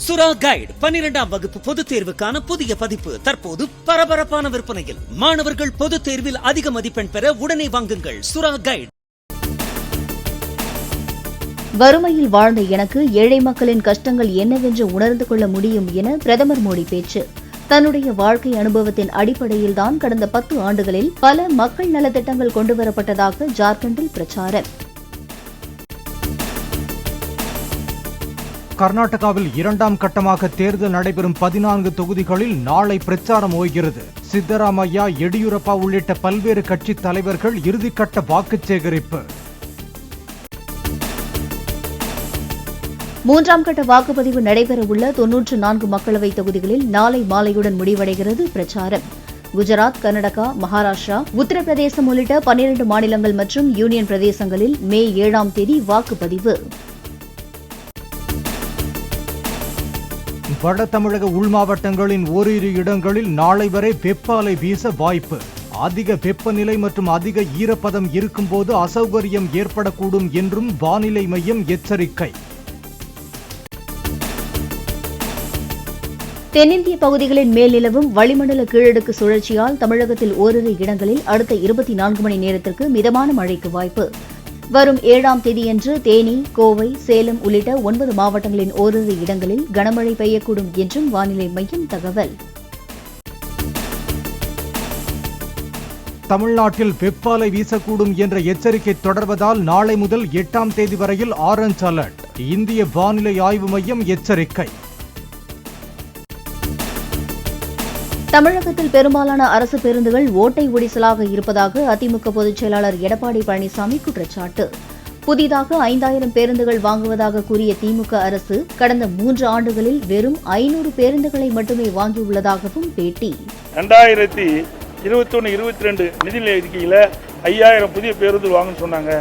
சுறா கைடு 12ஆம் வகுப்பு பொதுத் தேர்வுக்கான புதிய பதிப்பு தற்போது பரபரப்பான விற்பனையில். மாணவர்கள் பொதுத் தேர்வில் அதிக மதிப்பெண் பெற உடனே வாங்குங்கள் சுறா கைடு. வறுமையில் வாழ்ந்த எனக்கு ஏழை மக்களின் கஷ்டங்கள் என்னவென்று உணர்ந்து கொள்ள முடியும் என பிரதமர் மோடி பேச்சு. தன்னுடைய வாழ்க்கை அனுபவத்தின் அடிப்படையில்தான் கடந்த 10 ஆண்டுகளில் பல மக்கள் நலத்திட்டங்கள் கொண்டுவரப்பட்டதாக ஜார்க்கண்டில் பிரச்சாரம். கர்நாடகாவில் 2ஆம் கட்டமாக தேர்தல் நடைபெறும் 14 தொகுதிகளில் நாளை பிரச்சாரம் ஓய்கிறது. சித்தராமையா, எடியூரப்பா உள்ளிட்ட பல்வேறு கட்சித் தலைவர்கள் இறுதிக்கட்ட வாக்கு சேகரிப்பு. 3ஆம் கட்ட வாக்குப்பதிவு நடைபெறவுள்ள 94 மக்களவைத் தொகுதிகளில் நாளை மாலையுடன் முடிவடைகிறது பிரச்சாரம். குஜராத், கர்நாடகா, மகாராஷ்டிரா, உத்தரப்பிரதேசம் உள்ளிட்ட 12 மாநிலங்கள் மற்றும் யூனியன் பிரதேசங்களில் மே 7ஆம் தேதி வாக்குப்பதிவு. வட தமிழக உள் மாவட்டங்களின் ஓரிரு இடங்களில் நாளை வரை வெப்ப அலை வீச வாய்ப்பு. அதிக வெப்பநிலை மற்றும் அதிக ஈரப்பதம் இருக்கும்போது அசௌகரியம் ஏற்படக்கூடும் என்றும் வானிலை மையம் எச்சரிக்கை. தென்னிந்திய பகுதிகளின் மேல் நிலவும் வளிமண்டல கீழடுக்கு சுழற்சியால் தமிழகத்தில் ஓரிரு இடங்களில் அடுத்த 24 மணி நேரத்திற்கு மிதமான மழைக்கு வாய்ப்பு. வரும் 7ஆம் தேதியன்று தேனி, கோவை, சேலம் உள்ளிட்ட 9 மாவட்டங்களின் ஓரிரு இடங்களில் கனமழை பெய்யக்கூடும் என்றும் வானிலை மையம் தகவல். தமிழ்நாட்டில் வெப்ப அலை வீசக்கூடும் என்ற எச்சரிக்கை தொடர்வதால் நாளை முதல் 8ஆம் தேதி வரையில் ஆரஞ்ச் அலர்ட். இந்திய வானிலை ஆய்வு மையம் எச்சரிக்கை. தமிழகத்தில் பெரும்பாலான அரசு பேருந்துகள் ஓட்டை ஒடிசலாக இருப்பதாக அதிமுக பொதுச் செயலாளர் எடப்பாடி பழனிசாமி குற்றச்சாட்டு. புதிதாக 5000 பேருந்துகள் வாங்குவதாக கூறிய திமுக அரசு கடந்த 3 ஆண்டுகளில் வெறும் 500 பேருந்துகளை மட்டுமே வாங்கியுள்ளதாகவும் பேட்டி. 2021-22 நிதிநிலை அறிக்கையில் 5000 புதிய பேருந்து வாங்கன்னு சொன்னாங்க,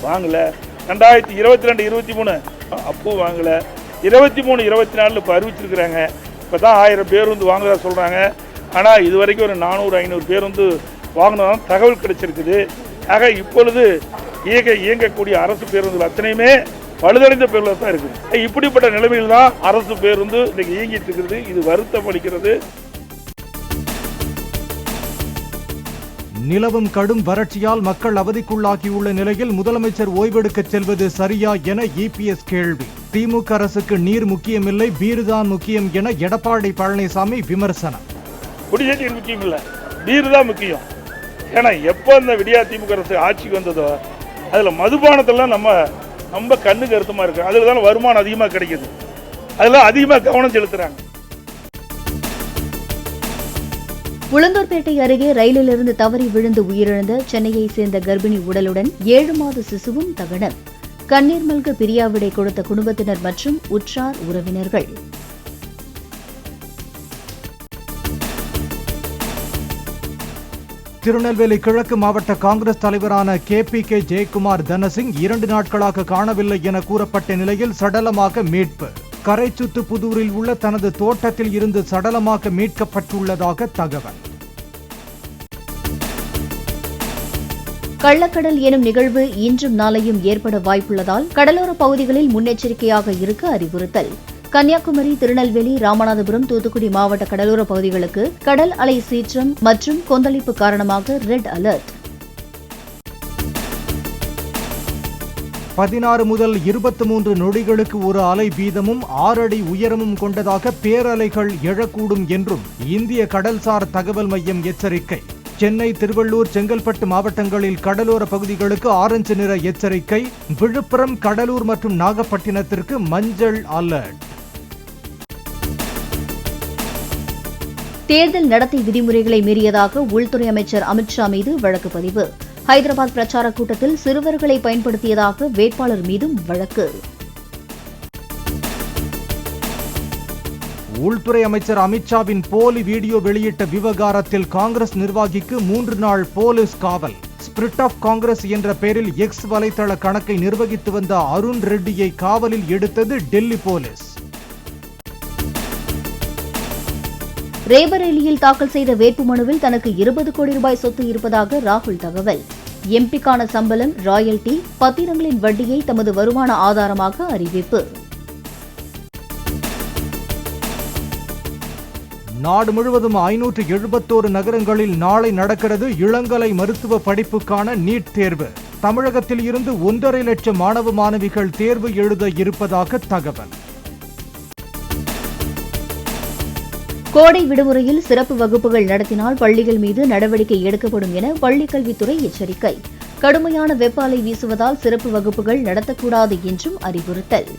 வாங்கல. 2022-23 அப்போ வாங்கல. 23-24 இப்போ அறிவிச்சிருக்கிறாங்க, இப்போ தான் 1000 பேருந்து வாங்குறதா சொல்கிறாங்க. ஆனால் இது வரைக்கும் ஒரு 400-500 பேருந்து வாங்கினதான் தகவல் கிடைச்சிருக்குது. ஆக இப்பொழுது இயங்கக்கூடிய அரசு பேருந்துகள் அத்தனையுமே பழுதடைந்த பேருந்தில் தான் இருக்குது. இப்படிப்பட்ட நிலைமையில் தான் அரசு பேருந்து இன்னைக்கு இயங்கிட்டு இருக்கிறது. இது வருத்தம் அளிக்கிறது. நிலவும் கடும் வறட்சியால் மக்கள் அவதிக்குள்ளாகியுள்ள நிலையில் முதலமைச்சர் ஓய்வெடுக்க செல்வது சரியா என இபிஎஸ் கேள்வி. திமுக அரசுக்கு நீர் முக்கியமில்லை, பீருதான் முக்கியம் என எடப்பாடி பழனிசாமி விமர்சனம். குடிநீர் முக்கியம் இல்லை, பீரு தான் முக்கியம். ஏன்னா எப்போ இந்த விடியா திமுக அரசு ஆட்சிக்கு வந்ததோ அதில் மதுபானத்தெல்லாம் நம்ம கண்ணு கருத்துமா இருக்கு. அதில் தான் வருமானம் அதிகமாக கிடைக்குது. அதெல்லாம் அதிகமாக கவனம் செலுத்துறாங்க. உளுந்தூர்பேட்டை அருகே ரயிலிலிருந்து தவறி விழுந்து உயிரிழந்த சென்னையை சேர்ந்த கர்ப்பிணி உடலுடன் 7 மாத சிசுவும் தகனம். கண்ணீர் மல்க பிரியாவிடை கொடுத்த குடும்பத்தினர் மற்றும் உற்றார் உறவினர்கள். திருநெல்வேலி கிழக்கு மாவட்ட காங்கிரஸ் தலைவரான KPK ஜெயக்குமார் தனசிங் 2 நாட்களாக காணவில்லை என கூறப்பட்ட நிலையில் சடலமாக மீட்பு. கரைச்சுத்து புதூரில் உள்ள தனது தோட்டத்தில் இருந்து சடலமாக மீட்கப்பட்டுள்ளதாக தகவல். கள்ளக்கடல் எனும் நிகழ்வு இன்றும் நாளையும் ஏற்பட வாய்ப்புள்ளதால் கடலோர பகுதிகளில் முன்னெச்சரிக்கையாக இருக்க அறிவுறுத்தல். கன்னியாகுமரி, திருநெல்வேலி, ராமநாதபுரம், தூத்துக்குடி மாவட்ட கடலோர பகுதிகளுக்கு கடல் அலை சீற்றம் மற்றும் கொந்தளிப்பு காரணமாக ரெட் அலர்ட். 16 முதல் 23 நொடிகளுக்கு ஒரு அலை வீதமும் 6 அடி உயரமும் கொண்டதாக பேரலைகள் எழக்கூடும் என்றும் இந்திய கடல்சார் தகவல் மையம் எச்சரிக்கை. சென்னை, திருவள்ளூர், செங்கல்பட்டு மாவட்டங்களில் கடலோர பகுதிகளுக்கு ஆரஞ்சு நிற எச்சரிக்கை. விழுப்புரம், கடலூர் மற்றும் நாகப்பட்டினத்திற்கு மஞ்சள் அலர்ட். தேர்தல் நடத்தை விதிமுறைகளை மீறியதாக உள்துறை அமைச்சர் அமித்ஷா மீது வழக்கு பதிவு. ஹைதராபாத் பிரச்சாரக் கூட்டத்தில் சிறுவர்களை பயன்படுத்தியதாக வேட்பாளர் மீதும் வழக்கு. உள்துறை அமைச்சர் அமித்ஷாவின் போலி வீடியோ வெளியிட்ட விவகாரத்தில் காங்கிரஸ் நிர்வாகிக்கு 3 நாள் போலீஸ் காவல். ஸ்பிரிட் ஆஃப் காங்கிரஸ் என்ற பெயரில் எக்ஸ் வலைதள கணக்கை நிர்வகித்து வந்த அருண் ரெட்டியை காவலில் எடுத்தது டெல்லி போலீஸ். ரேபரேலியில் தாக்கல் செய்த வேட்புமனுவில் தனக்கு 20 கோடி ரூபாய் சொத்து இருப்பதாக ராகுல் தகவல். எம்பிக்கான சம்பளம், ராயல்டி, பத்திரங்களின் வட்டியை தமது வருமான ஆதாரமாக அறிவிப்பு. நாடு முழுவதும் 571 நகரங்களில் நாளை நடக்கிறது இளங்கலை மருத்துவ படிப்புக்கான நீட் தேர்வு. தமிழகத்தில் இருந்து 1.5 லட்சம் மாணவ மாணவிகள் தேர்வு எழுத இருப்பதாக தகவல். கோடை விடுமுறையில் சிறப்பு வகுப்புகள் நடத்தினால் பள்ளிகள் மீது நடவடிக்கை எடுக்கப்படும் என பள்ளிக்கல்வித்துறை எச்சரிக்கை. கடுமையான வெப்ப அலை வீசுவதால் சிறப்பு வகுப்புகள் நடத்தக்கூடாது என்றும் அறிவுறுத்தல்.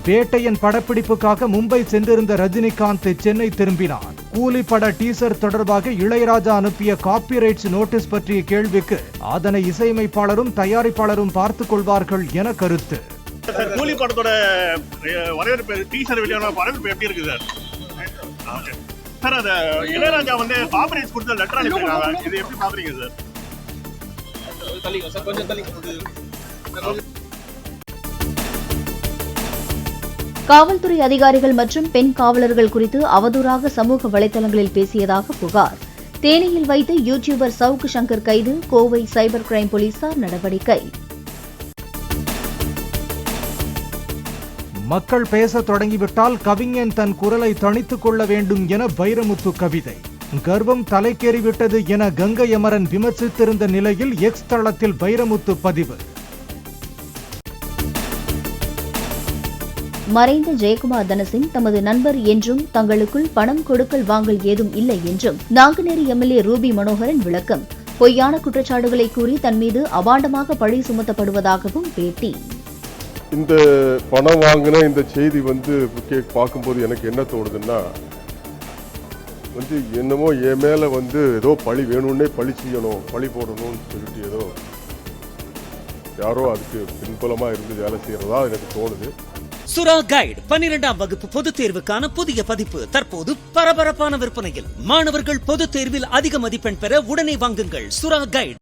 வேட்டையன் படப்பிடிப்புக்காக மும்பை சென்றிருந்த ரஜினிகாந்த் சென்னை திரும்பினார். கூலி பட டீசர் தொடர்பாக இளையராஜா அனுப்பிய காப்பிரைட்ஸ் நோட்டீஸ் பற்றிய கேள்விக்கு அதனை இசையமைப்பாளரும் தயாரிப்பாளரும் பார்த்துக் கொள்வார்கள் என கருத்து. சார், கூலி படத்தோட வரவேற்பு டீசர் வெளியான வரவேற்பு எப்படி இருக்கு சார்? சார், அது இளையராஜா வந்து காப்பிரைட்ஸ் கொடுத்த லெட்டர் அனுப்பியிருக்காங்க. இது எப்படி பாக்குறீங்க சார்? காவல்துறை அதிகாரிகள் மற்றும் பெண் காவலர்கள் குறித்து அவதூறாக சமூக வலைதளங்களில் பேசியதாக புகார். தேனியில் வைத்து யூடியூபர் சவுக்கு சங்கர் கைது. கோவை சைபர் கிரைம் போலீசார் நடவடிக்கை. மக்கள் பேச தொடங்கிவிட்டால் கவிஞன் தன் குரலை தணித்துக் கொள்ள வேண்டும் என வைரமுத்து கவிதை. கர்வம் தலைக்கேறிவிட்டது என கங்கை அமரன் விமர்சித்திருந்த நிலையில் எக்ஸ் தளத்தில் வைரமுத்து பதிவு. மறைந்த ஜெயக்குமார் தனசிங் தமது நண்பர் என்றும் தங்களுக்குள் பணம் கொடுக்கல் வாங்கல் ஏதும் இல்லை என்றும் நாங்குநேரி எம்எல்ஏ ரூபி மனோகரன் விளக்கம். பொய்யான குற்றச்சாட்டுகளை கூறி தன் மீது அபாண்டமாக பழி சுமத்தப்படுவதாகவும் பேட்டி. இந்த பணம் வாங்கின இந்த செய்தி பார்க்கும்போது எனக்கு என்ன தோணுதுன்னா என்னமோ என் மேல ஏதோ பழி வேணும்னே பழி செய்யணும், பழி போடணும்னு சொல்லிட்டு ஏதோ யாரோ அதுக்கு பின்புலமா இருந்து வேலை செய்யறதா எனக்கு தோணுது. சுறா கைடு 12ஆம் வகுப்பு பொதுத் தேர்வுக்கான புதிய பதிப்பு தற்போது பரபரப்பான விற்பனையில். மாணவர்கள் பொதுத் தேர்வில் அதிக மதிப்பெண் பெற உடனே வாங்குங்கள் சுறா கைடு.